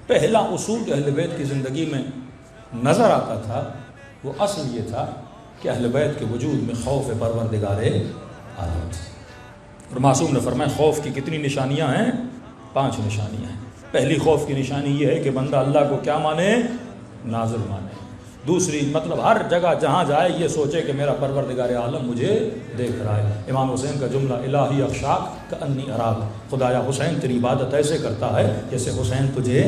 پہلا اصول جو اہل بیت کی زندگی میں نظر آتا تھا وہ اصل یہ تھا کہ اہل بیت کے وجود میں خوف پروردگار عالم تھی. اور معصوم نے فرمایا خوف کی کتنی نشانیاں ہیں؟ 5 نشانیاں ہیں. پہلی خوف کی نشانی یہ ہے کہ بندہ اللہ کو کیا مانے؟ نازل مانے. دوسری مطلب ہر جگہ جہاں جائے یہ سوچے کہ میرا پروردگار عالم مجھے دیکھ رہا ہے. امام حسین کا جملہ الہی اخشاک کانی اراک، خدایا حسین تیری عبادت ایسے کرتا ہے جیسے حسین تجھے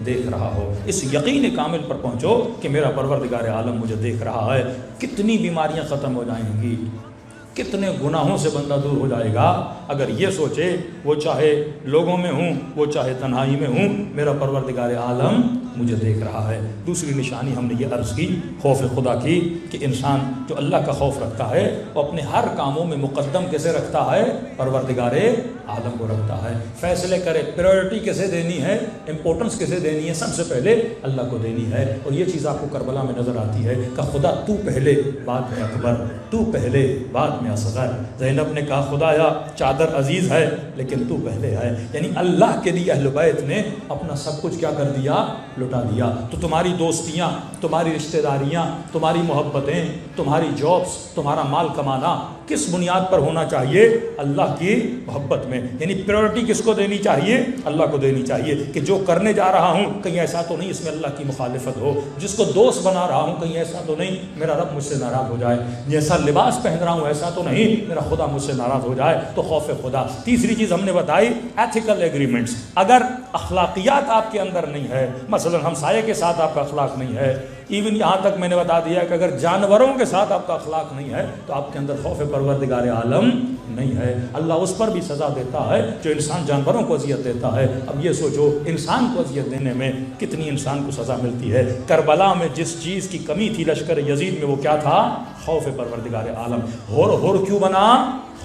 دیکھ رہا ہو. اس یقین کامل پر پہنچو کہ میرا پروردگار عالم مجھے دیکھ رہا ہے. کتنی بیماریاں ختم ہو جائیں گی، کتنے گناہوں سے بندہ دور ہو جائے گا اگر یہ سوچے وہ چاہے لوگوں میں ہوں وہ چاہے تنہائی میں ہوں میرا پروردگار عالم مجھے دیکھ رہا ہے. دوسری نشانی ہم نے یہ عرض کی خوف خدا کی کہ انسان جو اللہ کا خوف رکھتا ہے وہ اپنے ہر کاموں میں مقدم کیسے رکھتا ہے؟ پروردگار عالم کو رکھتا ہے. فیصلے کرے پریورٹی کیسے دینی ہے، امپورٹنس کیسے دینی ہے، سب سے پہلے اللہ کو دینی ہے. اور یہ چیز آپ کو کربلا میں نظر آتی ہے کہ خدا تو پہلے بعد میں اکبر، تو پہلے بعد میں اصغر. زینب نے کہا خدایا چادر عزیز ہے لیکن تو پہلے ہے. یعنی اللہ کے لیے اہل بیت نے اپنا سب کچھ کیا کر دیا؟ لٹا دیا. تو تمہاری دوستیاں، تمہاری رشتہ داریاں، تمہاری محبتیں، تمہاری جابس، تمہارا مال کمانا کس بنیاد پر ہونا چاہیے؟ اللہ کی محبت میں. یعنی پریورٹی کس کو دینی چاہیے؟ اللہ کو دینی چاہیے کہ جو کرنے جا رہا ہوں کہیں ایسا تو نہیں اس میں اللہ کی مخالفت ہو، جس کو دوست بنا رہا ہوں کہیں ایسا تو نہیں میرا رب مجھ سے ناراض ہو جائے، جیسا لباس پہن رہا ہوں ایسا تو نہیں میرا خدا مجھ سے ناراض ہو جائے. تو خوف خدا. تیسری چیز ہم نے بتائی ایتھیکل ایگریمنٹس. اگر اخلاقیات آپ کے اندر نہیں ہے، مثلا ہمسائے کے ساتھ آپ کا اخلاق نہیں ہے، ایون یہاں تک میں نے بتا دیا کہ اگر جانوروں کے ساتھ آپ کا اخلاق نہیں ہے تو آپ کے اندر خوف پروردگار عالم نہیں ہے. اللہ اس پر بھی سزا دیتا ہے جو انسان جانوروں کو اذیت دیتا ہے. اب یہ سوچو انسان کو اذیت دینے میں کتنی انسان کو سزا ملتی ہے. کربلا میں جس چیز کی کمی تھی لشکر یزید میں وہ کیا تھا؟ خوف پروردگار عالم. ہور کیوں بنا؟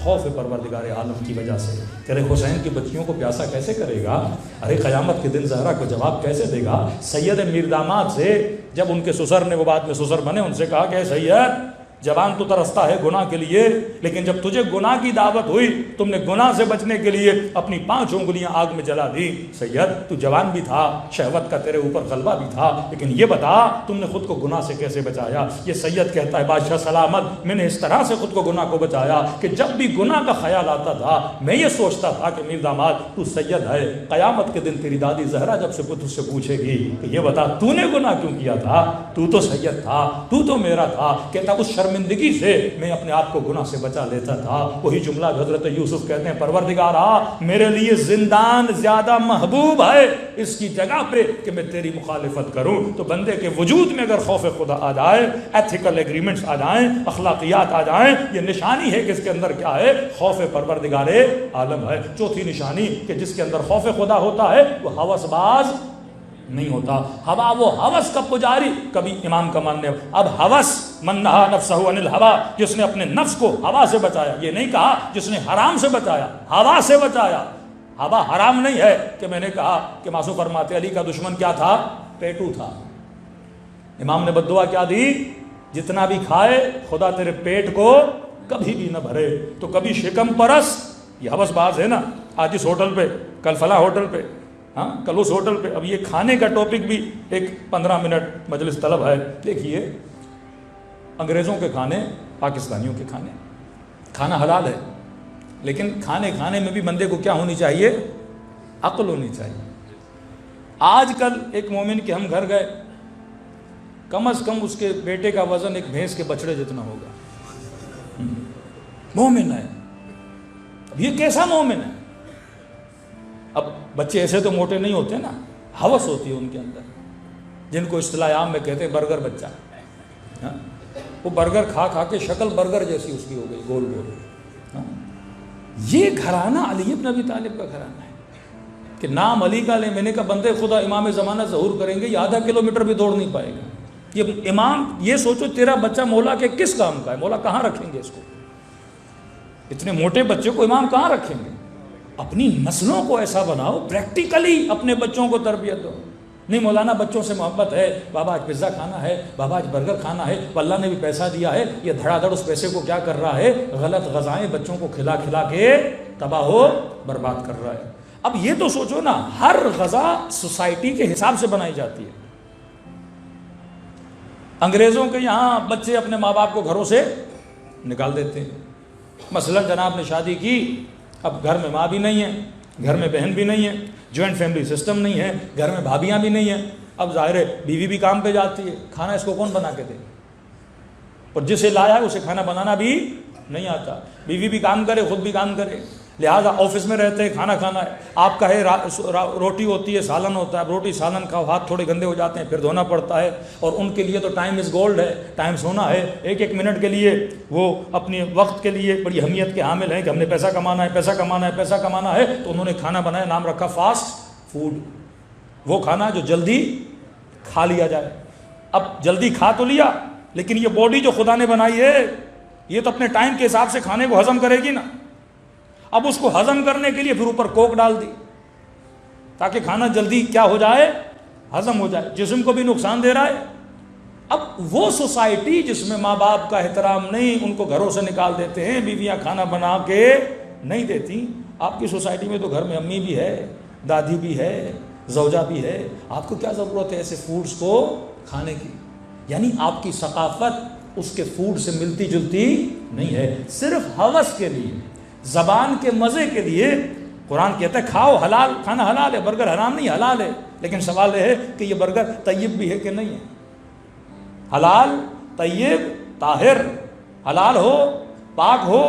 خوف پروردگار عالم کی وجہ سے. تیرے حسین کی بچیوں کو پیاسا کیسے کرے گا؟ ارے قیامت کے دن زہرا کو جواب کیسے دے گا؟ سید میر داماد سے جب ان کے سسر نے، وہ بعد میں سسر بنے، ان سے کہا کہ سید جوان تو ترستا ہے گناہ کے لیے، لیکن جب تجھے گناہ کی دعوت ہوئی تم نے گناہ سے بچنے کے لیے اپنی 5 انگلیاں آگ میں جلا دی. سید تو جوان بھی تھا، شہوت کا تیرے اوپر غلبہ بھی تھا، لیکن یہ بتا تم نے خود کو گناہ سے کیسے بچایا؟ یہ سید کہتا ہے بادشاہ سلامت میں نے اس طرح سے خود کو گناہ کو بچایا کہ جب بھی گناہ کا خیال آتا تھا میں یہ سوچتا تھا کہ میر داماد تو سید ہے. قیامت کے دن تیری دادی زہرا جب سے تجھ سے پوچھے گی کہ یہ بتا تو نے گناہ کیوں کیا تھا؟ تو تو سید تھا، تو تو میرا تھا. کہتا اس شرمندگی سے میں اپنے آپ کو گناہ سے بچا لیتا تھا. وہی جملہ حضرت یوسف کہتے ہیں پروردگارا میرے لیے زندان زیادہ محبوب ہے اس کی جگہ پہ کہ میں تیری مخالفت کروں. تو بندے کے وجود میں اگر خوف خدا آ جائے، ایتھیکل ایگریمنٹس آ جائیں، اخلاقیات آ جائیں، یہ نشانی ہے کہ اس کے اندر کیا ہے؟ خوف پروردگار عالم ہے. چوتھی نشانی کہ جس کے اندر خوف خدا ہوتا ہے وہ ہوس باز نہیں ہوتا. ہوا وہ ہوس کا پجاری کبھی امام کا ماننے. اب ہوس من نہا نفسہ عن الہوا، جس نے اپنے نفس کو ہوا سے بچایا. یہ نہیں کہا جس نے حرام سے بچایا، ہوا سے بچایا. ہوا حرام نہیں ہے کہ میں نے کہا کہ معصوم فرماتے علی کا دشمن کیا تھا؟ پیٹو تھا. امام نے بد دعا کیا دی؟ جتنا بھی کھائے خدا تیرے پیٹ کو کبھی بھی نہ بھرے. تو کبھی شکم پرست، یہ ہوس باز ہے نا. آج اس ہوٹل پہ، کل فلاں ہوٹل پہ، ہاں کل اس ہوٹل پہ. اب یہ کھانے کا ٹاپک بھی ایک 15 منٹ مجلس طلب ہے. دیکھیے انگریزوں کے کھانے، پاکستانیوں کے کھانے، کھانا حلال ہے لیکن کھانے میں بھی بندے کو کیا ہونی چاہیے؟ عقل ہونی چاہیے. آج کل ایک مومن کے ہم گھر گئے، کم از کم اس کے بیٹے کا وزن ایک بھینس کے بچڑے جتنا ہوگا. مومن ہے. اب یہ کیسا مومن ہے؟ اب بچے ایسے تو موٹے نہیں ہوتے نا، ہوس ہوتی ہے ان کے اندر، جن کو اصطلاح عام میں کہتے ہیں برگر بچہ. وہ برگر کھا کے شکل برگر جیسی اس کی ہو گئی، گول گول. یہ گھرانہ علی ابن ابی طالب کا گھرانہ ہے کہ نام علی کا لیں. میں نے کہا بندے خدا امام زمانہ ظہور کریں گے، یہ آدھا کلومیٹر بھی دوڑ نہیں پائے گا. یہ امام، یہ سوچو تیرا بچہ مولا کے کس کام کا ہے؟ مولا کہاں رکھیں گے اس کو؟ اتنے موٹے بچے کو امام کہاں رکھیں گے؟ اپنی نسلوں کو ایسا بناؤ، پریکٹیکلی اپنے بچوں کو تربیت دو. نہیں مولانا بچوں سے محبت ہے، بابا آج پیزا کھانا ہے، بابا آج برگر کھانا ہے، اللہ نے بھی پیسہ دیا ہے، یہ دھڑا دھڑ اس پیسے کو کیا کر رہا ہے؟ غلط غذائیں بچوں کو کھلا کے تباہ و برباد کر رہا ہے. اب یہ تو سوچو نا، ہر غذا سوسائٹی کے حساب سے بنائی جاتی ہے. انگریزوں کے یہاں بچے اپنے ماں باپ کو گھروں سے نکال دیتے ہیں. مثلا جناب نے شادی کی، اب گھر میں ماں بھی نہیں ہے، گھر میں بہن بھی نہیں ہے، جوائنٹ فیملی سسٹم نہیں ہے، گھر میں بھابیاں بھی نہیں ہیں. اب ظاہر ہے بیوی بھی کام پہ جاتی ہے، کھانا اس کو کون بنا کے دے؟ اور جسے لایا ہے اسے کھانا بنانا بھی نہیں آتا. بیوی بھی کام کرے، خود بھی کام کرے، لہٰذا آفس میں رہتے ہیں، کھانا کھانا ہے. آپ کا ہے روٹی ہوتی ہے، سالن ہوتا ہے، روٹی سالن کھاؤ، ہاتھ تھوڑے گندے ہو جاتے ہیں، پھر دھونا پڑتا ہے. اور ان کے لیے تو ٹائم از گولڈ ہے، ٹائم سونا ہے. ایک ایک منٹ کے لیے وہ اپنے وقت کے لیے بڑی اہمیت کے حامل ہیں کہ ہم نے پیسہ کمانا ہے، پیسہ کمانا ہے، پیسہ کمانا ہے. تو انہوں نے کھانا بنایا، نام رکھا فاسٹ فوڈ. وہ کھانا جو جلدی کھا لیا جائے. اب جلدی کھا تو لیا، لیکن یہ باڈی جو خدا نے بنائی ہے یہ تو اپنے ٹائم کے حساب سے کھانے کو ہضم کرے گی نا. اب اس کو ہضم کرنے کے لیے پھر اوپر کوک ڈال دی تاکہ کھانا جلدی کیا ہو جائے، ہضم ہو جائے. جسم کو بھی نقصان دے رہا ہے. اب وہ سوسائٹی جس میں ماں باپ کا احترام نہیں، ان کو گھروں سے نکال دیتے ہیں، بیویاں کھانا بنا کے نہیں دیتی. آپ کی سوسائٹی میں تو گھر میں امی بھی ہے، دادی بھی ہے، زوجہ بھی ہے. آپ کو کیا ضرورت ہے ایسے فوڈز کو کھانے کی؟ یعنی آپ کی ثقافت اس کے فوڈ سے ملتی جلتی نہیں ہے. صرف ہوس کے لیے، زبان کے مزے کے لیے قرآن کہتا ہے کھاؤ، حلال کھانا حلال ہے، برگر حرام نہیں حلال ہے. لیکن سوال یہ ہے کہ یہ برگر طیب بھی ہے کہ نہیں ہے؟ حلال، طیب، طاہر. حلال ہو، پاک ہو،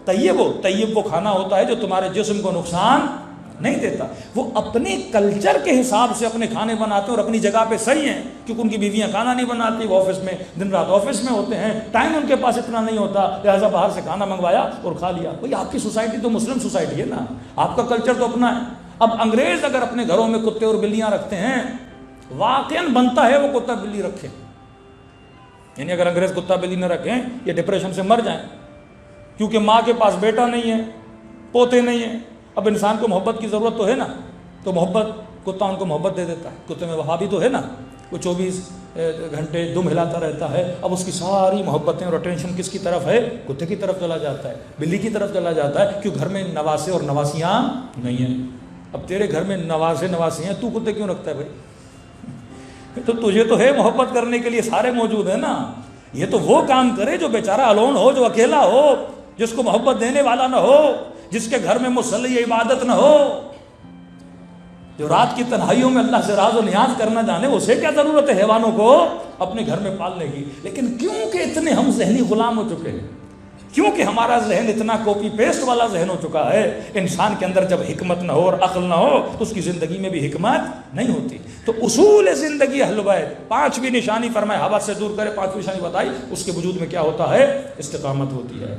طیب ہو. طیب وہ کھانا ہوتا ہے جو تمہارے جسم کو نقصان نہیں دیتا. وہ اپنے کلچر کے حساب سے اپنے کھانے بناتے ہیں اور اپنی جگہ پہ صحیح ہیں، کیونکہ ان کی بیویاں کھانا نہیں بناتی، وہ آفس میں دن رات آفس میں ہوتے ہیں، ٹائم ان کے پاس اتنا نہیں ہوتا، لہٰذا باہر سے کھانا منگوایا اور کھا لیا. بھائی آپ کی سوسائٹی تو مسلم سوسائٹی ہے نا، آپ کا کلچر تو اپنا ہے. اب انگریز اگر اپنے گھروں میں کتے اور بلیاں رکھتے ہیں، واقعاً بنتا ہے وہ کتا بلی رکھیں. یعنی اگر انگریز کتا بلی نہ رکھیں یہ ڈپریشن سے مر جائیں، کیونکہ ماں کے پاس بیٹا نہیں ہے، پوتے نہیں ہیں. اب انسان کو محبت کی ضرورت تو ہے نا، تو محبت کتا ان کو محبت دے دیتا ہے. کتے میں وفا بھی تو ہے نا، وہ 24 گھنٹے دم ہلاتا رہتا ہے. اب اس کی ساری محبتیں اور اٹینشن کس کی طرف ہے؟ کتے کی طرف چلا جاتا ہے، بلی کی طرف چلا جاتا ہے. کیوں؟ گھر میں نواسے اور نواسیاں نہیں ہیں. اب تیرے گھر میں نواسے نواسی ہیں، تو کتے کیوں رکھتا ہے بھائی؟ تو تجھے تو ہے محبت کرنے کے لیے سارے موجود ہیں نا. یہ تو وہ کام کرے جو بیچارہ الون ہو، جو اکیلا ہو، جس کو محبت دینے والا نہ ہو، جس کے گھر میں مصلی عبادت نہ ہو، جو رات کی تنہائیوں میں اللہ سے راز و نیاز کرنا جانے. اسے کیا ضرورت ہے حیوانوں کو اپنے گھر میں پالنے کی؟ لیکن کیونکہ اتنے ہم ذہنی غلام ہو چکے ہیں، کیونکہ ہمارا ذہن اتنا کاپی پیسٹ والا ذہن ہو چکا ہے. انسان کے اندر جب حکمت نہ ہو اور عقل نہ ہو تو اس کی زندگی میں بھی حکمت نہیں ہوتی. تو اصول زندگی اہل بیت، 5ویں نشانی فرمائے، حوث سے دور کرے. 5ویں نشانی بتائی، اس کے وجود میں کیا ہوتا ہے؟ استقامت ہوتی ہے.